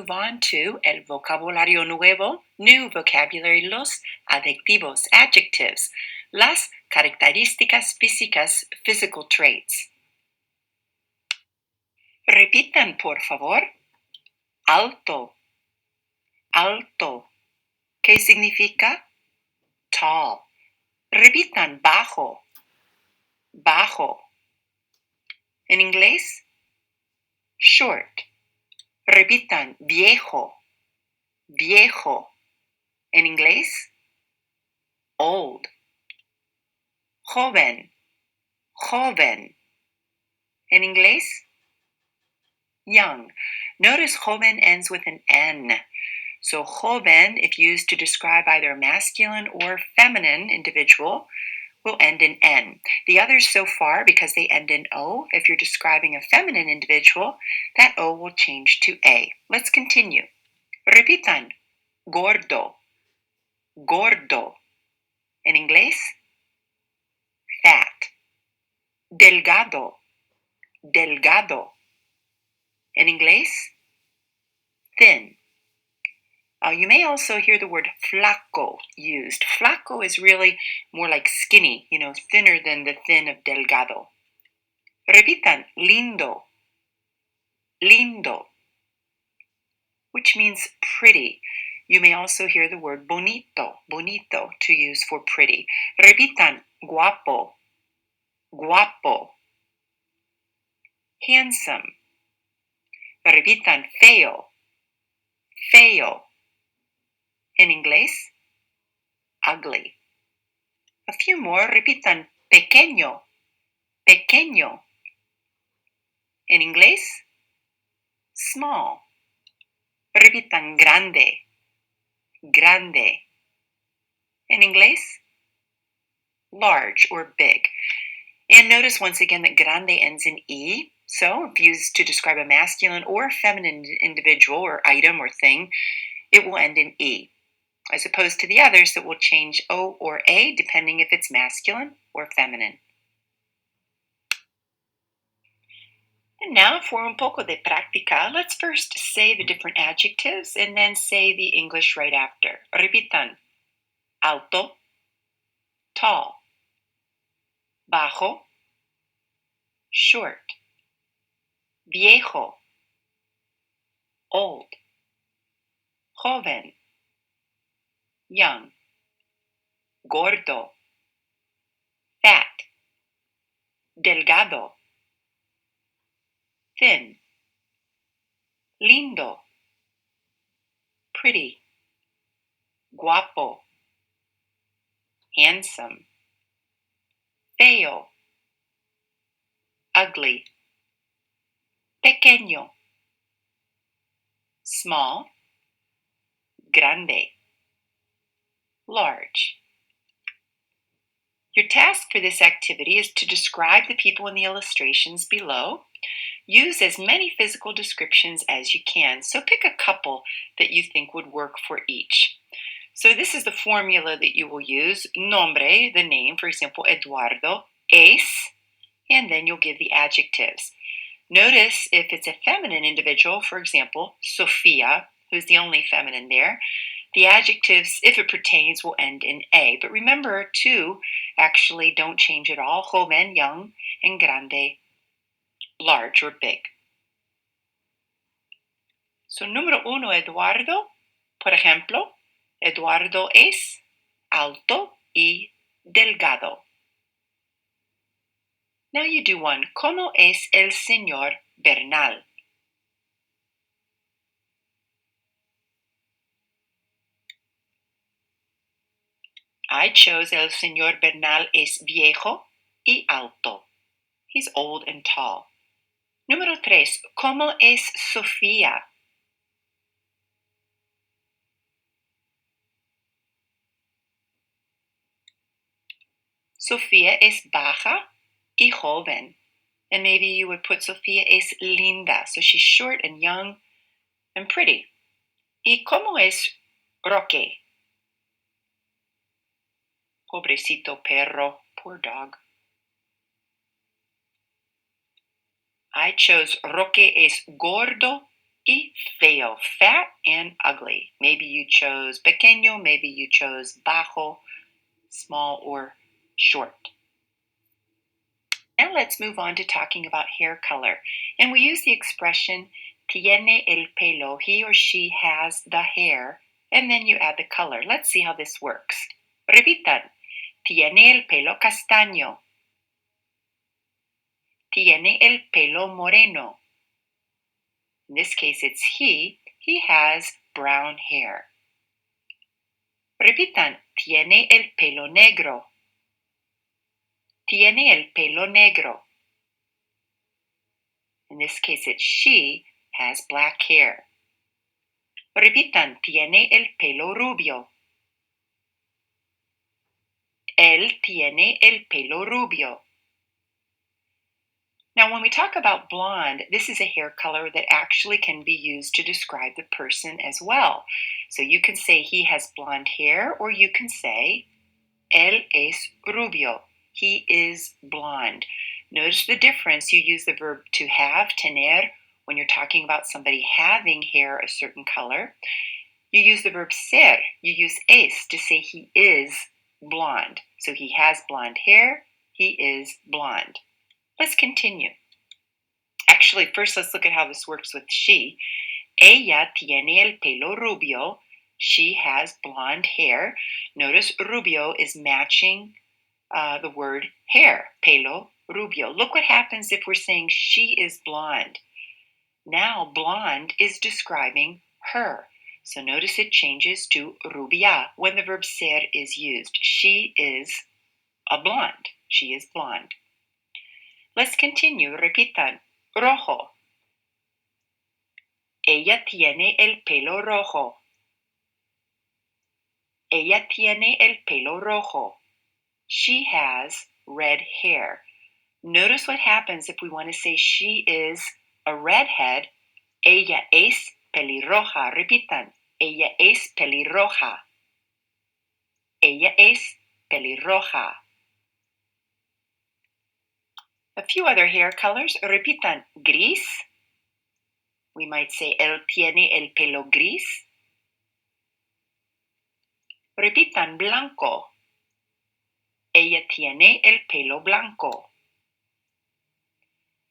Move on to el vocabulario nuevo, new vocabulary, los adjetivos, adjectives, las características físicas, physical traits. Repitan, por favor. Alto, alto. ¿Qué significa? Tall. Repitan, bajo, bajo. En inglés, short. Repitan, viejo, viejo. En inglés, old. Joven, joven. En inglés, young. Notice joven ends with an N. So joven, if used to describe either a masculine or feminine individual, will end in N. The others so far, because they end in O, if you're describing a feminine individual, that O will change to A. Let's continue. Repitan. Gordo, gordo. En inglés, fat. Delgado, delgado. En inglés, thin. You may also hear the word flaco used. Flaco is really more like skinny, thinner than the thin of delgado. Repitan, lindo, lindo, which means pretty. You may also hear the word bonito, bonito, to use for pretty. Repitan, guapo, guapo, handsome. Repitan, feo, feo. En inglés, ugly. A few more. Repitan, pequeño, pequeño. En inglés, small. Repitan, grande, grande. En inglés, large or big. And notice once again that grande ends in E. So if used to describe a masculine or feminine individual or item or thing, it will end in E, as opposed to the others that will change O or A depending if it's masculine or feminine. And now for un poco de práctica, let's first say the different adjectives and then say the English right after. Repitan. Alto, tall. Bajo, short. Viejo, old. Joven, young. Gordo, fat. Delgado, thin. Lindo, pretty. Guapo, handsome. Feo, ugly. Pequeño, small. Grande, large. Your task for this activity is to describe the people in the illustrations below. Use as many physical descriptions as you can, so pick a couple that you think would work for each. So this is the formula that you will use. Nombre, the name, for example, Eduardo, es, and then you'll give the adjectives. Notice if it's a feminine individual, for example, Sofia, who's the only feminine there, the adjectives, if it pertains, will end in A. But remember, two actually don't change at all. Joven, young, and grande, large or big. So, número uno, Eduardo. Por ejemplo, Eduardo es alto y delgado. Now you do one. ¿Cómo es el señor Bernal? I chose el señor Bernal es viejo y alto. He's old and tall. Número 3. ¿Cómo es Sofía? Sofía es baja y joven. And maybe you would put Sofía es linda. So she's short and young and pretty. ¿Y cómo es Roque? Pobrecito perro. Poor dog. I chose Roque es gordo Y feo, fat and ugly. Maybe you chose pequeño, maybe you chose bajo, small or short. Now let's move on to talking about hair color. And we use the expression tiene el pelo, he or she has the hair, and then you add the color. Let's see how this works. Repitan, tiene el pelo castaño. Tiene el pelo moreno. In this case, it's he. He has brown hair. Repitan, tiene el pelo negro. Tiene el pelo negro. In this case, it's she has black hair. Repitan, tiene el pelo rubio. Él tiene el pelo rubio. Now, when we talk about blonde, this is a hair color that actually can be used to describe the person as well. So you can say he has blonde hair, or you can say él es rubio. He is blonde. Notice the difference. You use the verb to have, tener, when you're talking about somebody having hair a certain color. You use the verb ser. You use es to say he is blonde. So he has blonde hair. He is blonde. Let's continue. Actually, first let's look at how this works with she. Ella tiene el pelo rubio. She has blonde hair. Notice rubio is matching the word hair, pelo rubio. Look what happens if we're saying she is blonde. Now blonde is describing her. So notice it changes to rubia when the verb ser is used. She is a blonde. She is blonde. Let's continue. Repitan. Rojo. Ella tiene el pelo rojo. Ella tiene el pelo rojo. She has red hair. Notice what happens if we want to say she is a redhead. Ella es pelirroja. Repitan. Ella es pelirroja. Ella es pelirroja. A few other hair colors. Repitan. Gris. We might say él tiene el pelo gris. Repitan. Blanco. Ella tiene el pelo blanco.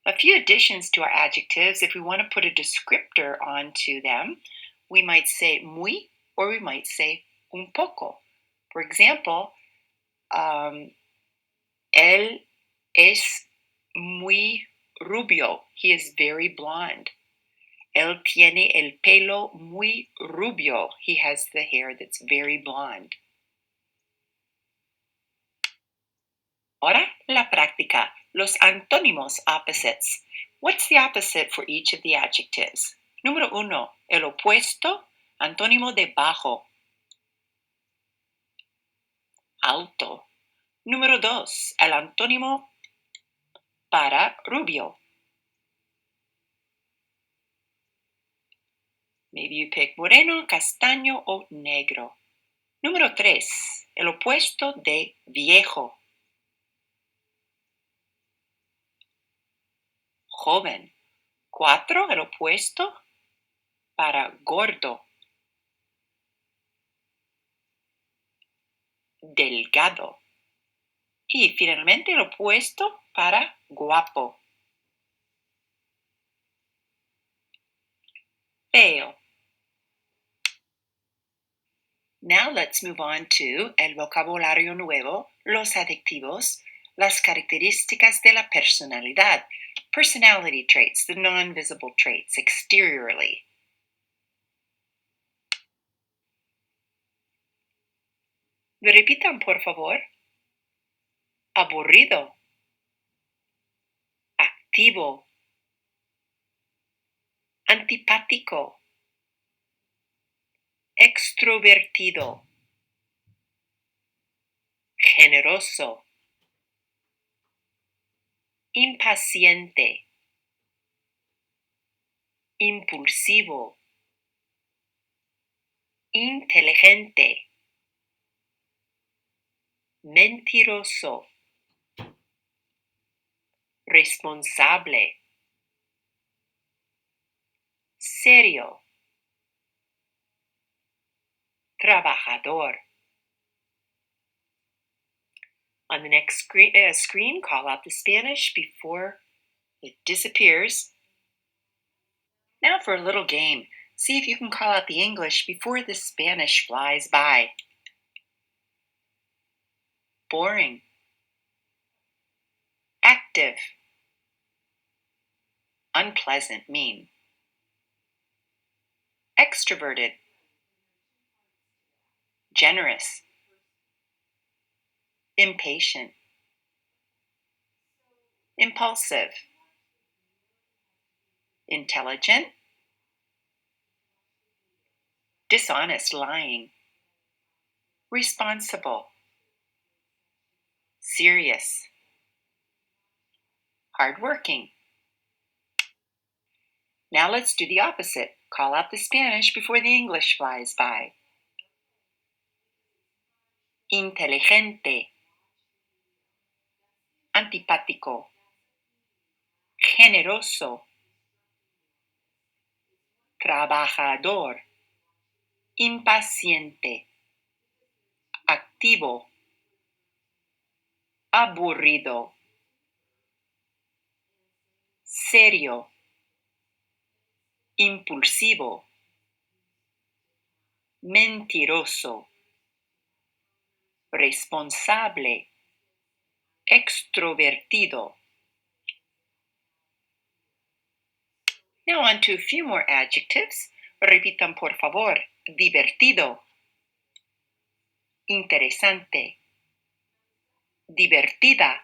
A few additions to our adjectives. If we want to put a descriptor onto them, we might say muy or we might say un poco. For example, él es muy rubio. He is very blonde. Él tiene el pelo muy rubio. He has the hair that's very blonde. Ahora la práctica. Los antónimos, opposites. What's the opposite for each of the adjectives? Número 1, el opuesto, antónimo de bajo. Alto. Número 2, el antónimo para rubio. Maybe you pick moreno, castaño o negro. Número 3, el opuesto de viejo. Joven. 4, el opuesto para gordo. Delgado. Y finalmente el opuesto para guapo. Feo. Now let's move on to el vocabulario nuevo, los adjetivos, las características de la personalidad, personality traits, the non-visible traits, exteriorly. Repitan, por favor. Aburrido. Activo. Antipático. Extrovertido. Generoso. Impaciente. Impulsivo. Inteligente. Mentiroso. Responsable. serio, trabajador. On the next screen, call out the Spanish before it disappears. Now for a little game. See if you can call out the English before the Spanish flies by. Boring, active, unpleasant, mean. Extroverted, generous, impatient, impulsive, intelligent, dishonest, lying, responsible, serious, hardworking. Now let's do the opposite. Call out the Spanish before the English flies by. Inteligente, antipático, generoso, trabajador, impaciente, activo, aburrido, serio, impulsivo, mentiroso, responsable, extrovertido. Now on to a few more adjectives. Repitan por favor. Divertido, interesante, divertida,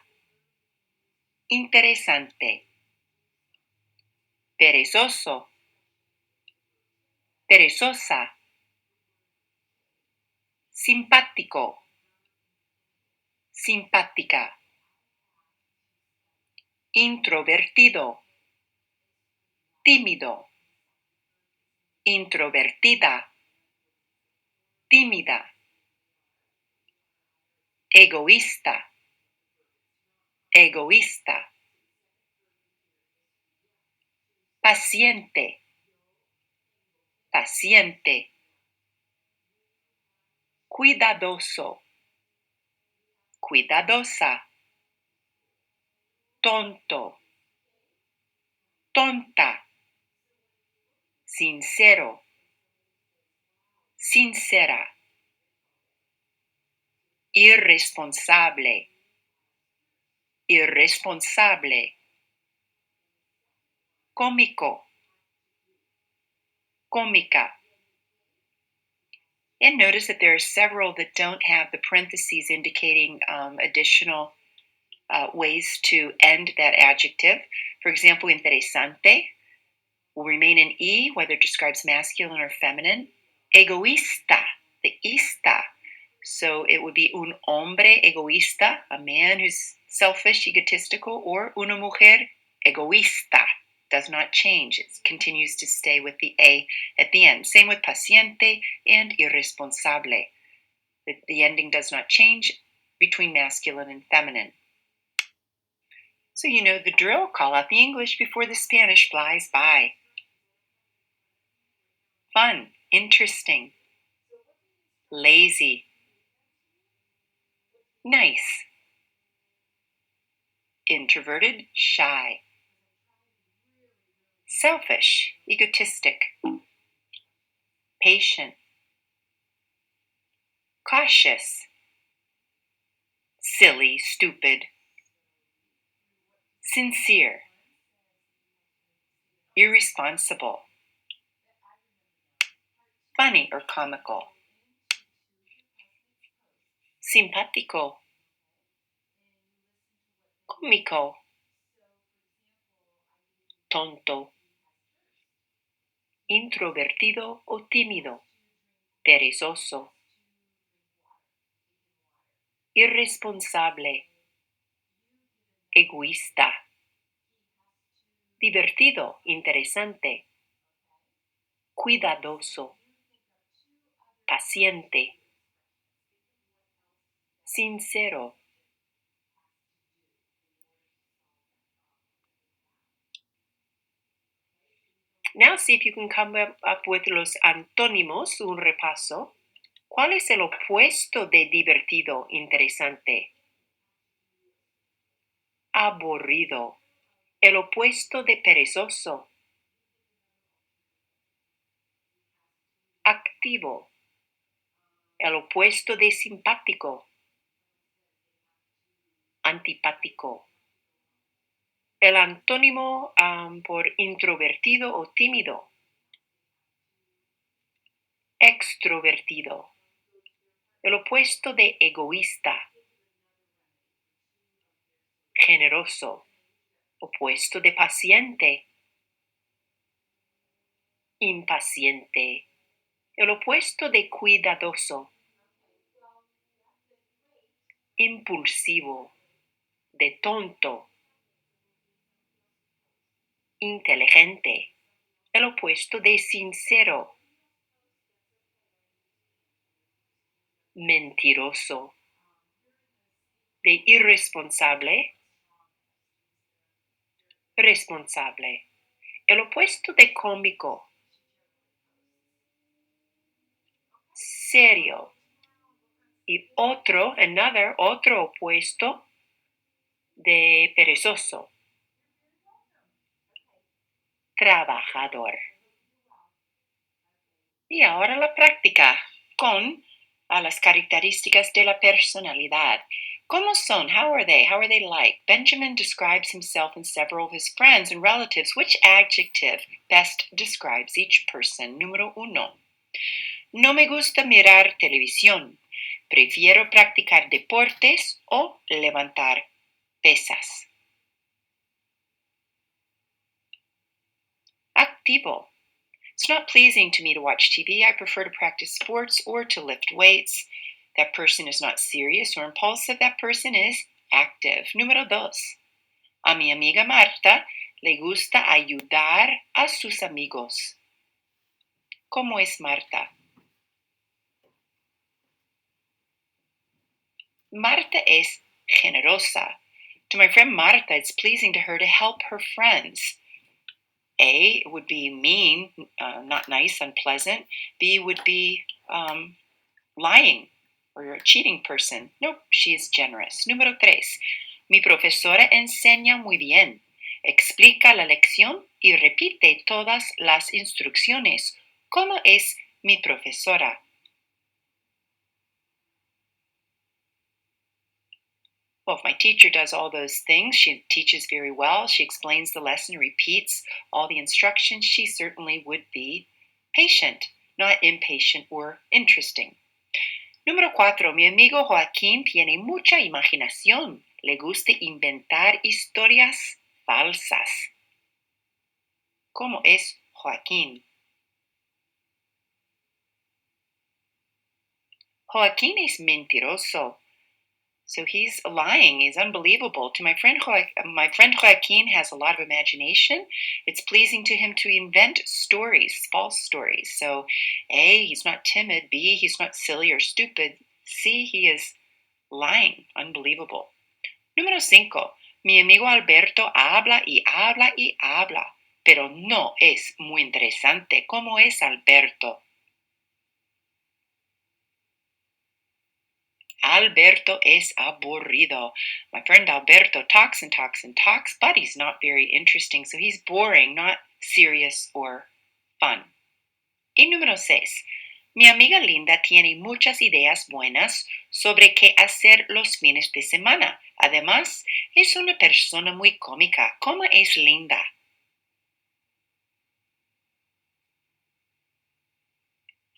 interesante, perezoso, perezosa, simpático, simpática, introvertido, tímido, introvertida, tímida, egoísta, egoísta, paciente, paciente, cuidadoso, cuidadosa, tonto, tonta, sincero, sincera, irresponsable, irresponsable, cómico, cómica. And notice that there are several that don't have the parentheses indicating additional ways to end that adjective. For example, interesante will remain in E, whether it describes masculine or feminine. Egoísta, the ista. So it would be un hombre egoísta, a man who's selfish, egotistical, or una mujer egoísta. Does not change. It continues to stay with the A at the end. Same with paciente and irresponsable. The ending does not change between masculine and feminine. So you know the drill. Call out the English before the Spanish flies by. Fun, interesting, lazy, nice, introverted, shy, selfish, egotistic, patient, cautious, silly, stupid, sincere, irresponsible, funny or comical, simpático, cómico, tonto, introvertido o tímido, perezoso, irresponsable, egoísta, divertido, interesante, cuidadoso, paciente, sincero. Now see if you can come up with los antónimos, un repaso. ¿Cuál es el opuesto de divertido, interesante? Aburrido. El opuesto de perezoso. Activo. El opuesto de simpático. Antipático. El antónimo por introvertido o tímido. Extrovertido. El opuesto de egoísta. Generoso. Opuesto de paciente. Impaciente. El opuesto de cuidadoso. Impulsivo. De tonto. Inteligente. El opuesto de sincero. Mentiroso. De irresponsable. Responsable. El opuesto de cómico. Serio. Y otro opuesto de perezoso. Trabajador. Y ahora la práctica con las características de la personalidad. ¿Cómo son? How are they? How are they like? Benjamin describes himself and several of his friends and relatives. Which adjective best describes each person? Número 1. No me gusta mirar televisión. Prefiero practicar deportes o levantar pesas. Activo. It's not pleasing to me to watch TV. I prefer to practice sports or to lift weights. That person is not serious or impulsive. That person is active. Número 2. A mi amiga Marta le gusta ayudar a sus amigos. ¿Cómo es Marta? Marta es generosa. To my friend Marta, it's pleasing to her to help her friends. A would be mean, not nice, unpleasant. B would be lying or a cheating person. Nope, she is generous. Número 3. Mi profesora enseña muy bien. Explica la lección y repite todas las instrucciones. ¿Cómo es mi profesora? Well, if my teacher does all those things, she teaches very well, she explains the lesson, repeats all the instructions, she certainly would be patient, not impatient or interesting. Número 4. Mi amigo Joaquín tiene mucha imaginación. Le gusta inventar historias falsas. ¿Cómo es Joaquín? Joaquín es mentiroso. So he's lying. He's unbelievable. To my friend Joaquin has a lot of imagination. It's pleasing to him to invent stories, false stories. So A, he's not timid. B, he's not silly or stupid. C, he is lying. Unbelievable. Número 5. Mi amigo Alberto habla y habla y habla, pero no es muy interesante. ¿Cómo es Alberto? Alberto es aburrido. My friend Alberto talks and talks and talks, but he's not very interesting. So he's boring, not serious or fun. Y número 6. Mi amiga Linda tiene muchas ideas buenas sobre qué hacer los fines de semana. Además, es una persona muy cómica. ¿Cómo es Linda?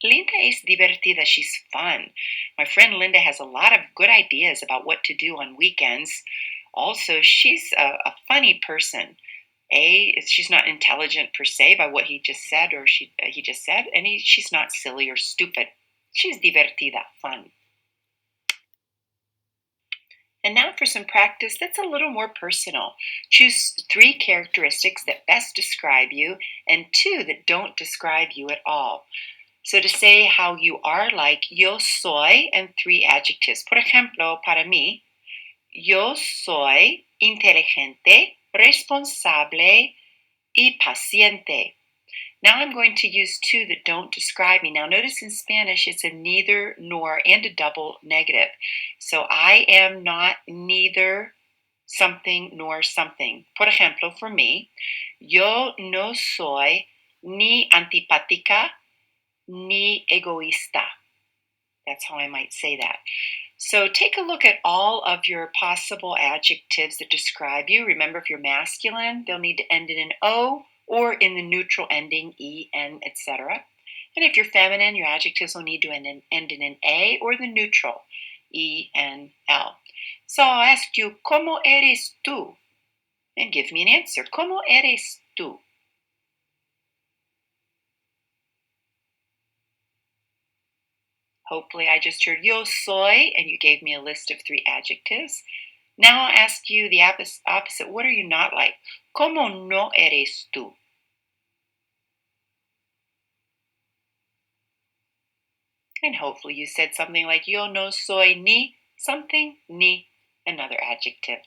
Linda is divertida. She's fun. My friend Linda has a lot of good ideas about what to do on weekends. Also, she's a funny person. She's not intelligent per se by what he just said or he just said, and she's not silly or stupid. She's divertida, fun. And now for some practice that's a little more personal. Choose 3 characteristics that best describe you and 2 that don't describe you at all. So to say how you are like, yo soy, and 3 adjectives. Por ejemplo, para mí, yo soy inteligente, responsable y paciente. Now I'm going to use two that don't describe me. Now notice in Spanish it's a neither nor and a double negative. So I am not neither something nor something. Por ejemplo, for me, yo no soy ni antipática ni egoísta. That's how I might say that. So take a look at all of your possible adjectives that describe you. Remember, if you're masculine, they'll need to end in an O or in the neutral ending E, N, etc. And if you're feminine, your adjectives will need to end in an A or the neutral E, N, L. So I'll ask you, ¿Cómo eres tú? And give me an answer. ¿Cómo eres tú? Hopefully I just heard yo soy, and you gave me a list of 3 adjectives. Now I'll ask you the opposite. What are you not like? ¿Cómo no eres tú? And hopefully you said something like yo no soy ni something, ni another adjective.